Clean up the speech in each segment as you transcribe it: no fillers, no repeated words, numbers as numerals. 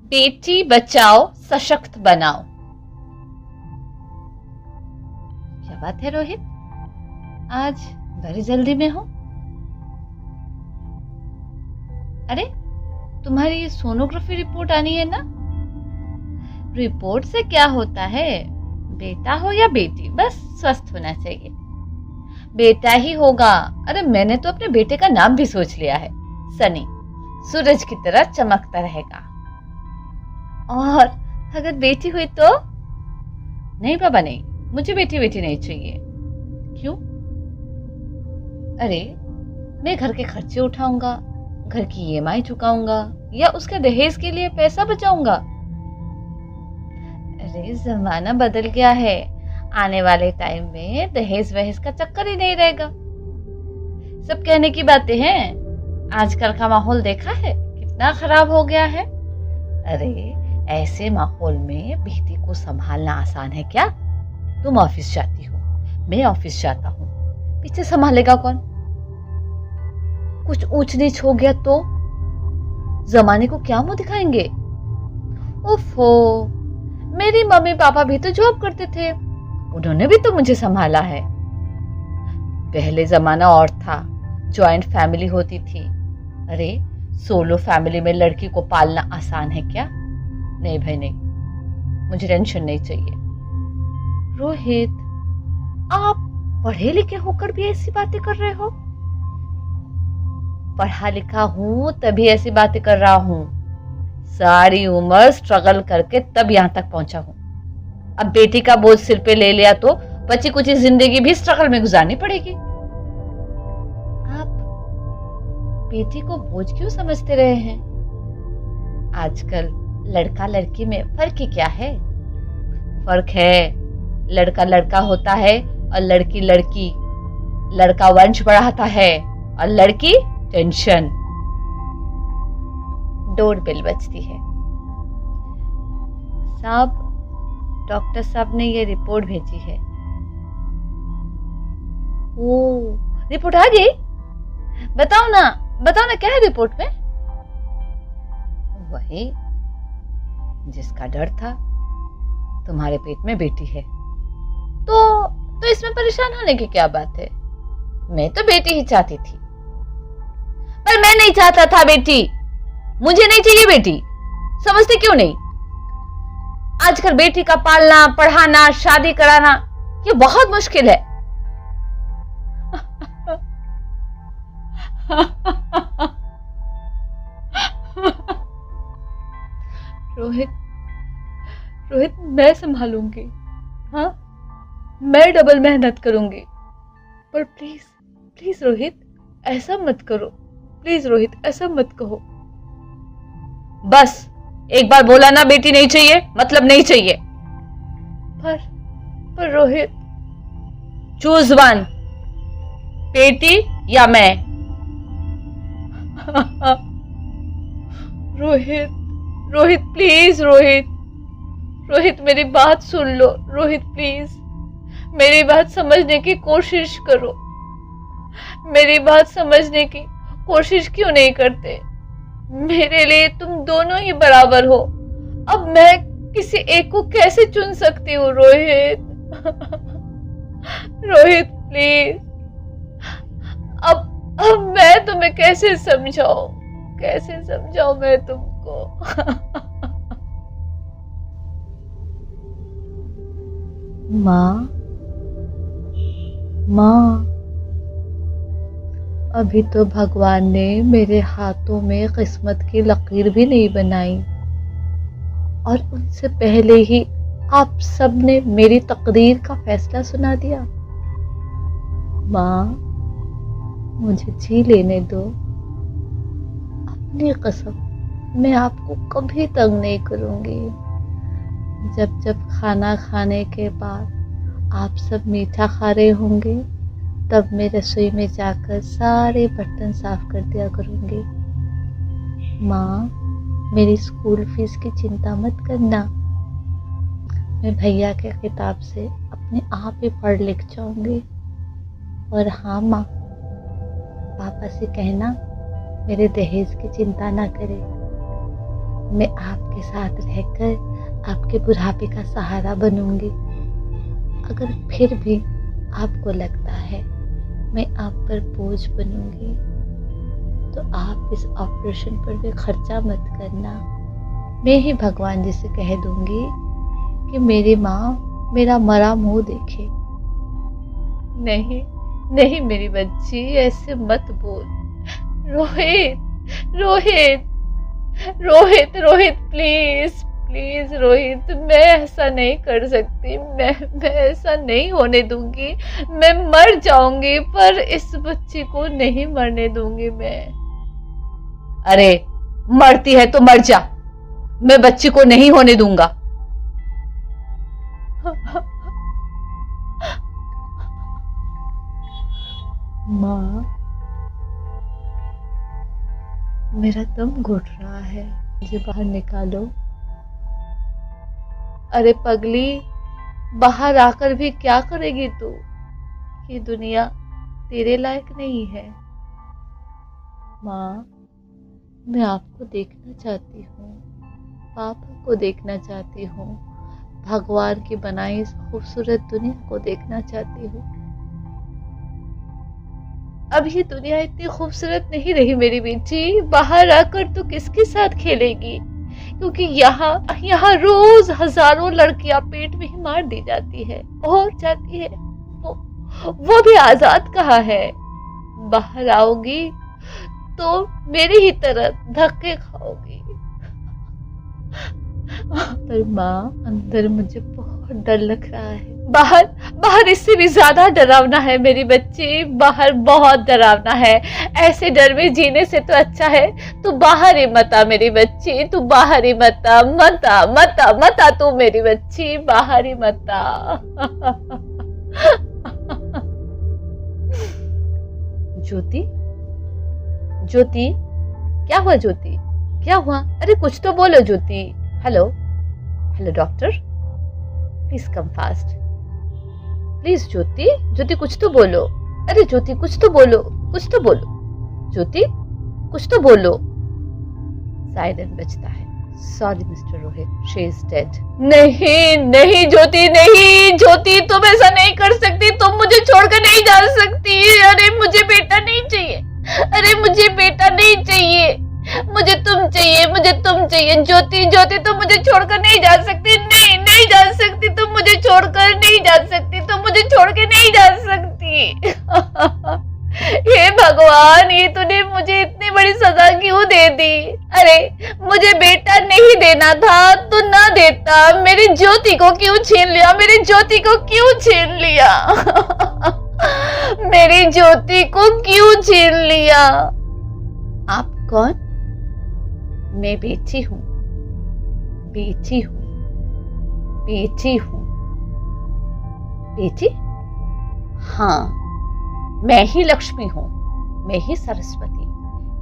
बेटी बचाओ सशक्त बनाओ। क्या बात है रोहित, आज बड़ी जल्दी में हो? अरे तुम्हारी ये सोनोग्राफी रिपोर्ट आनी है ना? रिपोर्ट से क्या होता है, बेटा हो या बेटी बस स्वस्थ होना चाहिए। बेटा ही होगा। अरे मैंने तो अपने बेटे का नाम भी सोच लिया है, सनी, सूरज की तरह चमकता रहेगा। और अगर बेटी हुई तो? नहीं पापा नहीं, मुझे बेटी बेटी नहीं चाहिए। क्यों? अरे मैं घर के खर्चे उठाऊंगा, घर की ईएमआई चुकाऊंगा या उसके दहेज के लिए पैसा बचाऊंगा। अरे जमाना बदल गया है, आने वाले टाइम में दहेज वहेज का चक्कर ही नहीं रहेगा। सब कहने की बातें हैं, आजकल का माहौल देखा है कितना खराब हो गया है। अरे ऐसे माहौल में बेटी को संभालना आसान है क्या? तुम ऑफिस जाती हो, मैं ऑफिस जाता हूँ, पीछे संभालेगा कौन? कुछ ऊंच नीच हो गया तो जमाने को क्या मुंह दिखाएंगे? ओफो, मेरी मम्मी पापा भी तो जॉब करते थे, उन्होंने भी तो मुझे संभाला है। पहले जमाना और था, जॉइंट फैमिली होती थी। अरे सोलो फैमिली में लड़की को पालना आसान है क्या? नहीं भाई नहीं, मुझे टेंशन नहीं चाहिए। रोहित, आप पढ़े लिखे होकर भी ऐसी बातें कर रहे हो? पढ़ा लिखा हूं तभी ऐसी बातें कर रहा हूं। सारी उम्र स्ट्रगल करके तब यहां तक पहुंचा हूं। अब बेटी का बोझ सिर पे ले लिया तो बची कुछ जिंदगी भी स्ट्रगल में गुजारनी पड़ेगी। आप बेटी को बोझ क्यों समझते रहे हैं? आजकल लड़का लड़की में फर्क ही क्या है? फर्क है, लड़का लड़का होता है और लड़की लड़की। लड़का वंश बढ़ाता है और लड़की टेंशन। डोर बेल बजती है। साहब, डॉक्टर साहब ने ये रिपोर्ट भेजी है। ओ, रिपोर्ट आ गई? बताओ ना क्या है रिपोर्ट में? वही जिसका डर था, तुम्हारे पेट में बेटी है। तो इसमें परेशान होने की क्या बात है? मैं तो बेटी ही चाहती थी। पर मैं नहीं चाहता था बेटी, मुझे नहीं चाहिए बेटी। समझते क्यों नहीं? आजकल बेटी का पालना, पढ़ाना, शादी कराना ये बहुत मुश्किल है। रोहित, रोहित मैं संभालूंगी। हाँ, मैं डबल मेहनत करूंगी। पर प्लीज प्लीज रोहित, ऐसा मत करो। प्लीज रोहित, ऐसा मत कहो। बस एक बार बोला ना बेटी नहीं चाहिए, मतलब नहीं चाहिए। पर रोहित, चूज वन, बेटी या मैं। रोहित, रोहित प्लीज, रोहित मेरी बात सुन लो। रोहित प्लीज, मेरी बात समझने की कोशिश करो। मेरी बात समझने की कोशिश क्यों नहीं करते? मेरे लिए तुम दोनों ही बराबर हो। अब मैं किसी एक को कैसे चुन सकती हूँ रोहित? रोहित प्लीज, अब मैं तुम्हें कैसे समझाऊं मैं तुमको? माँ, अभी तो भगवान ने मेरे हाथों में किस्मत की लकीर भी नहीं बनाई और उनसे पहले ही आप सबने मेरी तकदीर का फैसला सुना दिया। माँ, मुझे जी लेने दो। अपनी कसम, मैं आपको कभी तंग नहीं करूंगी। जब खाना खाने के बाद आप सब मीठा खा रहे होंगे, तब मैं रसोई में जाकर सारे बर्तन साफ कर दिया करूंगी। माँ, मेरी स्कूल फीस की चिंता मत करना। मैं भैया के किताब से अपने आप ही पढ़ लिख जाऊंगी। और हाँ माँ, पापा से कहना मेरे दहेज की चिंता ना करे। मैं आपके साथ रहकर आपके बुढ़ापे का सहारा बनूंगी। अगर फिर भी आपको लगता है मैं आप पर बोझ बनूंगी तो आप इस ऑपरेशन पर भी खर्चा मत करना। मैं ही भगवान जी से कह दूंगी कि मेरी माँ मेरा मरा मुंह देखे। नहीं नहीं मेरी बच्ची, ऐसे मत बोल। रोहित रोहित रोहित रोहित प्लीज प्लीज रोहित, मैं ऐसा नहीं कर सकती। मैं ऐसा नहीं होने दूंगी। मैं मर जाऊंगी पर इस बच्ची को नहीं मरने दूंगी मैं। अरे मरती है तो मर जा, मैं बच्ची को नहीं होने दूंगा। माँ, मेरा दम घुट रहा है, मुझे बाहर निकालो। अरे पगली, बाहर आकर भी क्या करेगी तू? ये दुनिया तेरे लायक नहीं है। माँ, मैं आपको देखना चाहती हूँ, पापा को देखना चाहती हूँ, भगवान की बनाई इस खूबसूरत दुनिया को देखना चाहती हूँ। अब ये दुनिया इतनी खूबसूरत नहीं रही मेरी बेटी। बाहर आकर तो किसके साथ खेलेगी? क्योंकि यहाँ रोज हजारों लड़कियां पेट में ही मार दी जाती है और जाती है। वो भी आजाद कहाँ है? बाहर आओगी तो मेरी ही तरह धक्के खाओगी। पर माँ, अंदर मुझे बहुत डर लग रहा है। बाहर इससे भी ज्यादा डरावना है मेरी बच्ची। बाहर बहुत डरावना है। ऐसे डर में जीने से तो अच्छा है तू बाहर ही मत आ मेरी बच्ची। तू बाहर ही मत आ तू मेरी बच्ची, बाहर ही मत आ। ज्योति, ज्योति, क्या हुआ ज्योति? क्या हुआ? अरे कुछ तो बोलो Jyoti. Hello hello doctor, please come fast. Please Jyoti, Jyoti कुछ तो बोलो। अरे ज्योति कुछ तो बोलो, कुछ तो बोलो ज्योति, कुछ तो बोलो। साइलेंट बजता है। Sorry mister Rohit, she is dead. नहीं नहीं ज्योति, नहीं ज्योति, तुम ऐसा नहीं कर सकती। तुम मुझे छोड़कर नहीं जा सकती। अरे मुझे बेटा नहीं चाहिए। अरे मुझे बेटा नहीं चाहिए। मुझे तुम चाहिए, मुझे तुम चाहिए। ज्योति, ज्योति तुम मुझे छोड़कर नहीं जा सकती। नहीं नहीं जा सकती, तुम मुझे छोड़कर नहीं जा सकती। तुम मुझे छोड़ के नहीं जा सकती। हे भगवान, ये तूने मुझे इतनी बड़ी सजा क्यों दे दी? अरे मुझे बेटा नहीं देना था तो ना देता। मेरी ज्योति को क्यों छीन लिया? मेरी ज्योति को क्यों छीन लिया? मेरी ज्योति को क्यों छीन लिया? आप कौन? मैं बेटी हूं, बेटी हूं, बेटी हूं। बेटी? हाँ, मैं ही लक्ष्मी हूं, मैं ही सरस्वती,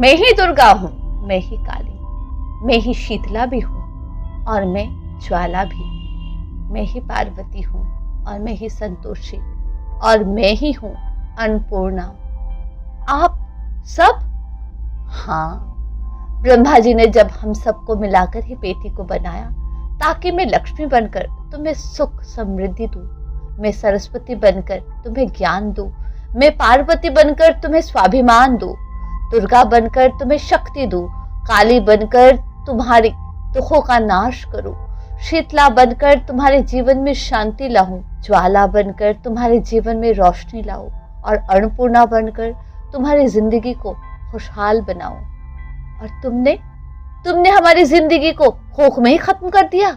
मैं ही दुर्गा हूं, मैं ही काली, मैं ही शीतला भी हूं और मैं ज्वाला भी। मैं ही पार्वती हूं और मैं ही संतोषी और मैं ही हूं अन्नपूर्णा। आप सब? हाँ, ब्रह्मा जी ने जब हम सबको मिलाकर ही बेटी को बनाया ताकि मैं लक्ष्मी बनकर तुम्हें सुख समृद्धि दूं, मैं सरस्वती बनकर तुम्हें ज्ञान दूं, मैं पार्वती बनकर तुम्हें स्वाभिमान दूं, दुर्गा बनकर तुम्हें शक्ति दूं, काली बनकर तुम्हारी दुखों का नाश करूं, शीतला बनकर तुम्हारे जीवन में शांति लाऊं, ज्वाला बनकर तुम्हारे जीवन में रोशनी लाऊं और अन्नपूर्णा बनकर तुम्हारी जिंदगी को खुशहाल बनाऊं। और तुमने हमारी जिंदगी को खोख में ही खत्म कर दिया।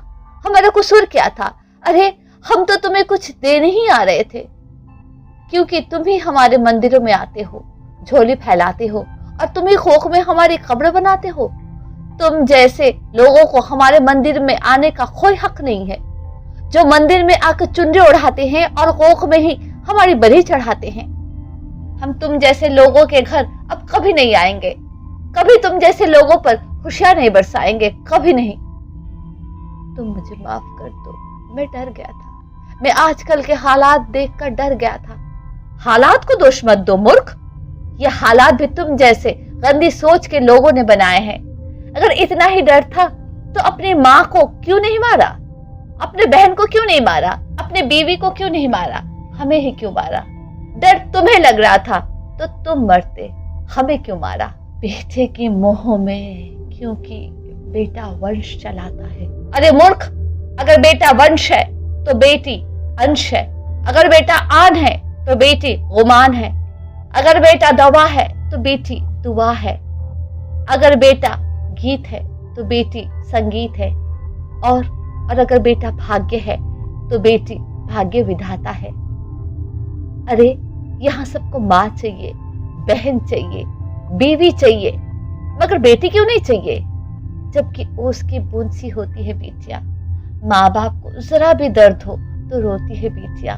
हमारा कसूर क्या था? अरे हम तो तुम्हें कुछ देने ही आ रहे थे, क्योंकि तुम ही हमारे मंदिरों में आते हो, झोली फैलाते हो और तुम ही खोख में हमारी कब्र बनाते हो। तुम जैसे लोगों को हमारे मंदिर में आने का कोई हक नहीं है, जो मंदिर में आकर चुनरी उड़ाते हैं और खोख में ही हमारी बलि चढ़ाते हैं। हम तुम जैसे लोगों के घर अब कभी नहीं आएंगे, कभी तुम जैसे लोगों पर खुशियां नहीं बरसाएंगे, कभी नहीं। तुम मुझे माफ कर दो, मैं डर गया था। मैं आजकल के हालात देखकर डर गया था। हालात को दोष मत दो मूर्ख, ये हालात भी तुम जैसे गंदी सोच के लोगों ने बनाए हैं। अगर इतना ही डर था तो अपनी माँ को क्यों नहीं मारा? अपने बहन को क्यों नहीं मारा? अपने बीवी को क्यों नहीं मारा? हमें ही क्यों मारा? डर तुम्हें लग रहा था तो तुम मरते, हमें क्यों मारा? बेटे की मोह में, क्योंकि बेटा वंश चलाता है। अरे मूर्ख, अगर बेटा वंश है तो बेटी अंश है। अगर बेटा आन है तो बेटी गुमान है। अगर बेटा दवा है तो बेटी दुआ है। अगर बेटा गीत है तो बेटी संगीत है। और अगर बेटा भाग्य है तो बेटी भाग्य विधाता है। अरे यहाँ सबको माँ चाहिए, बहन चाहिए, बीवी चाहिए, मगर बेटी क्यों नहीं चाहिए? जबकि ओस की बूंद सी होती है बेटियां। माँ बाप को जरा भी दर्द हो तो रोती है बेटियां।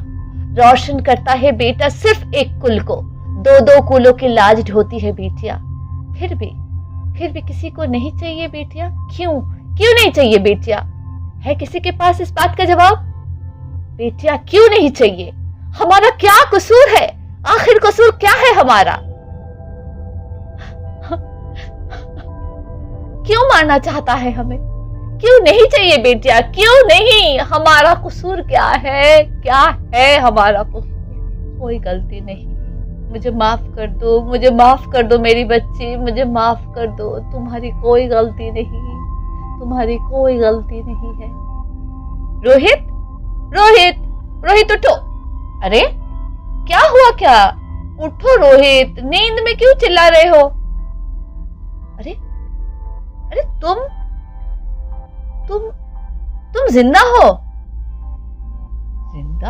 रोशन करता है बेटा सिर्फ एक कुल को, दो दो कुलों की लाज ढोती है बेटियां। फिर भी किसी को नहीं चाहिए बेटियां? क्यों नहीं चाहिए बेटियां? है किसी के पास इस बात का जवाब? बेटियां क्यों नहीं चाहिए? हमारा क्या कसूर है? आखिर कसूर क्या है हमारा? क्यों मारना चाहता है हमें? क्यों नहीं चाहिए बेटियां? क्यों नहीं? हमारा कसूर क्या है? क्या है हमारा कसूर? कोई गलती नहीं। मुझे माफ कर दो, मुझे माफ कर दो मेरी बच्ची, मुझे माफ कर दो। तुम्हारी कोई गलती नहीं, तुम्हारी कोई गलती नहीं है। रोहित, रोहित, रोहित उठो। अरे क्या हुआ? क्या? उठो रोहित, नींद में क्यों चिल्ला रहे हो? अरे अरे तुम जिंदा हो? जिंदा?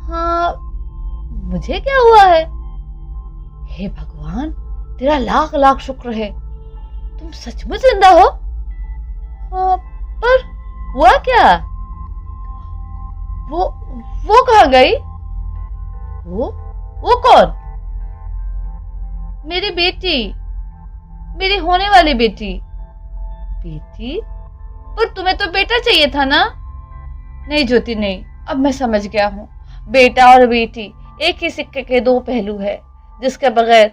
हाँ, मुझे क्या हुआ है? हे भगवान, तेरा लाख लाख शुक्र है, तुम सचमुच जिंदा हो। हाँ, पर हुआ क्या? वो कहाँ गई? वो कौन? मेरी बेटी, मेरी होने वाली बेटी। बेटी? पर तुम्हें तो बेटा चाहिए था ना? नहीं ज्योति नहीं, अब मैं समझ गया हूँ। बेटा और बेटी एक ही सिक्के के दो पहलू है, जिसके बगैर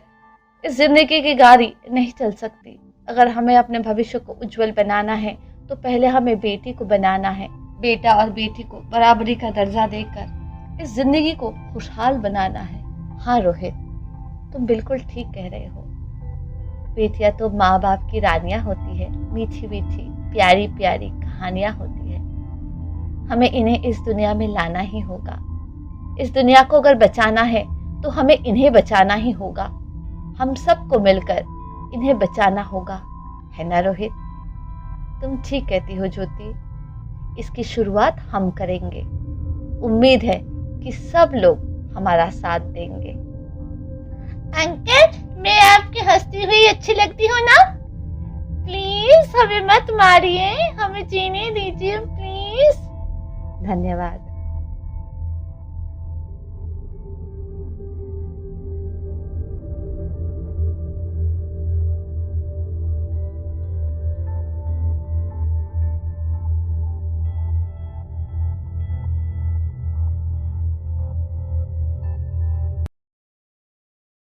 इस जिंदगी की गाड़ी नहीं चल सकती। अगर हमें अपने भविष्य को उज्जवल बनाना है तो पहले हमें बेटी को बनाना है। बेटा और बेटी को बराबरी का दर्जा देकर इस जिंदगी को खुशहाल बनाना है। हाँ रोहित, तुम बिल्कुल ठीक कह रहे हो। बेटियां तो माँ बाप की रानियां होती है, मीठी मीठी प्यारी प्यारी कहानियां होती है। हमें इन्हें इस दुनिया में लाना ही होगा। इस दुनिया को अगर बचाना है तो हमें इन्हें बचाना ही होगा। हम सबको मिलकर इन्हें बचाना होगा, है ना रोहित? तुम ठीक कहती हो ज्योति, इसकी शुरुआत हम करेंगे। उम्मीद है कि सब लोग हमारा साथ देंगे। अंकल, मैं आपकी हंसती हुई अच्छी लगती हूँ ना? प्लीज हमें मत मारिए, हमें जीने दीजिए प्लीज। धन्यवाद।